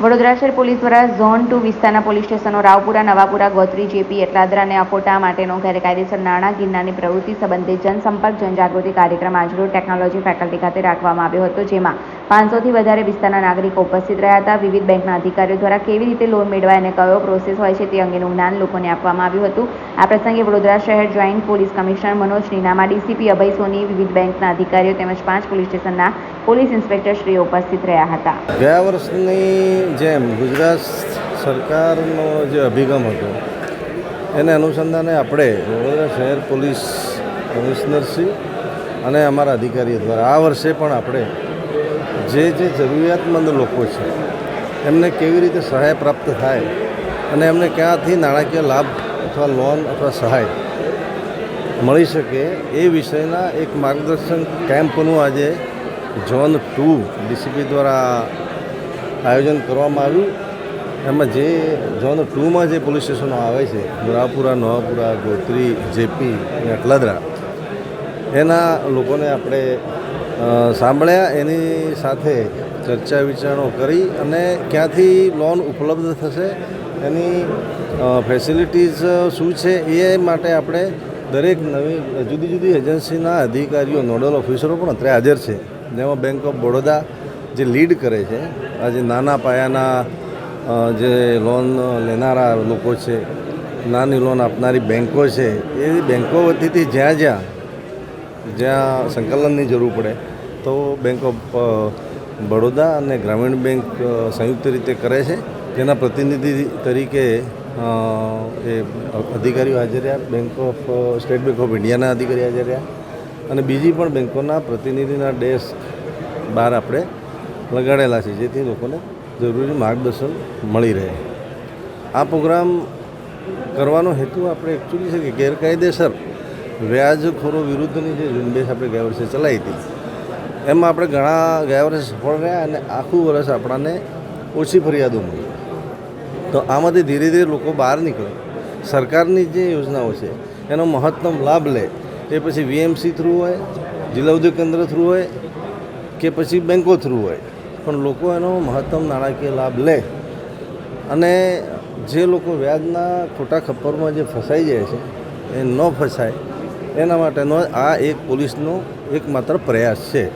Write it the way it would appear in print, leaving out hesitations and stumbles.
વડોદરા શહેર પોલીસ દ્વારા ઝોન 2 વિસ્તારના પોલીસ સ્ટેશનો રાવપુરા, નવાપુરા, ગોત્રી, જેપી, એટલાદરા અને અકોટા માટેનો ગેરકાયદેસર નાણાં ગિરનારની પ્રવૃત્તિ સંબંધે જનસંપર્ક જનજાગૃતિ કાર્યક્રમ આજરોજ ટેકનોલોજી ફેકલ્ટી ખાતે રાખવામાં આવ્યો હતો, જેમાં 500થી વધારે વિસ્તારના નાગરિકો ઉપસ્થિત રહ્યા હતા. વિવિધ બેંકના અધિકારીઓ દ્વારા કેવી રીતે લોન મેળવાય અને કયો પ્રોસેસ હોય છે તે અંગેનું જ્ઞાન લોકોને આપવામાં આવ્યું હતું. આ પ્રસંગે વડોદરા શહેર joint police commissioner Manoj Ninama, DCP Abhay Soni, વિવિધ બેંકના અધિકારીઓ તેમજ 5 પોલીસ સ્ટેશનના પોલીસ ઇન્સ્પેક્ટરશ્રીઓ ઉપસ્થિત રહ્યા હતા. ગયા વર્ષની જેમ ગુજરાત સરકારનો જે અભિગમ હતો એને અનુસંધાને આપણે વડોદરા શહેર પોલીસ કમિશનરશ્રી અને અમારા અધિકારીઓ દ્વારા આ વર્ષે પણ આપણે જે જરૂરિયાતમંદ લોકો છે એમને કેવી રીતે સહાય પ્રાપ્ત થાય અને એમને ક્યાંથી નાણાકીય લાભ અથવા લોન અથવા સહાય મળી શકે એ વિષયના એક માર્ગદર્શન કેમ્પનું આજે ઝોન 2 ડીસીપી દ્વારા આયોજન કરવામાં આવ્યું. એમાં જે ઝોન 2માં જે પોલીસ સ્ટેશનો આવે છે રાવપુરા, નવાપુરા, ગોત્રી, જેપી અને એટલાદરા, એના લોકોને આપણે સાંભળ્યા, એની સાથે ચર્ચા વિચારણો કરી અને ક્યાંથી લોન ઉપલબ્ધ થશે, એની ફેસિલિટીઝ શું છે એ માટે આપણે દરેક નવી જુદી જુદી એજન્સીના અધિકારીઓ, નોડલ ઓફિસરો પણ અત્યારે હાજર છે. જેમાં બેંક ઓફ બરોડા જે લીડ કરે છે, આજે નાના પાયાના જે લોન લેનારા લોકો છે, નાની લોન આપનારી બેંકો છે, એ બેંકો વતીથી જ્યાં સંકલનની જરૂર પડે તો બેંક ઓફ બરોડા અને ગ્રામીણ બેંક સંયુક્ત રીતે કરે છે. તેના પ્રતિનિધિ તરીકે એ અધિકારીઓ હાજર રહ્યા, સ્ટેટ બેંક ઓફ ઇન્ડિયાના અધિકારી હાજર રહ્યા અને બીજી પણ બેંકોના પ્રતિનિધિના ડેસ્ક બહાર આપણે લગાડેલા છે, જેથી લોકોને જરૂરી માર્ગદર્શન મળી રહે. આ પ્રોગ્રામ કરવાનો હેતુ આપણે એકચ્યુઅલી છે કે ગેરકાયદેસર વ્યાજખોરો વિરુદ્ધની જે ઝુંબેશ આપણે ગયા વર્ષે ચલાવી હતી એમાં આપણે ગયા વર્ષે સફળ રહ્યા અને આખું વર્ષ આપણને ઓછી ફરિયાદો મળી. તો આમાંથી ધીરે ધીરે લોકો બહાર નીકળે, સરકારની જે યોજનાઓ છે એનો મહત્તમ લાભ લે, એ પછી વીએમસી થ્રુ હોય, જિલ્લા ઉદ્યોગ કેન્દ્ર થ્રુ હોય કે પછી બેંકો થ્રુ હોય, પણ લોકો એનો મહત્તમ નાણાકીય લાભ લે અને જે લોકો વ્યાજના ખોટા ખપ્પરમાં જે ફસાઈ જાય છે એ ન ફસાય એના માટેનો આ એક પોલીસનો એકમાત્ર પ્રયાસ છે.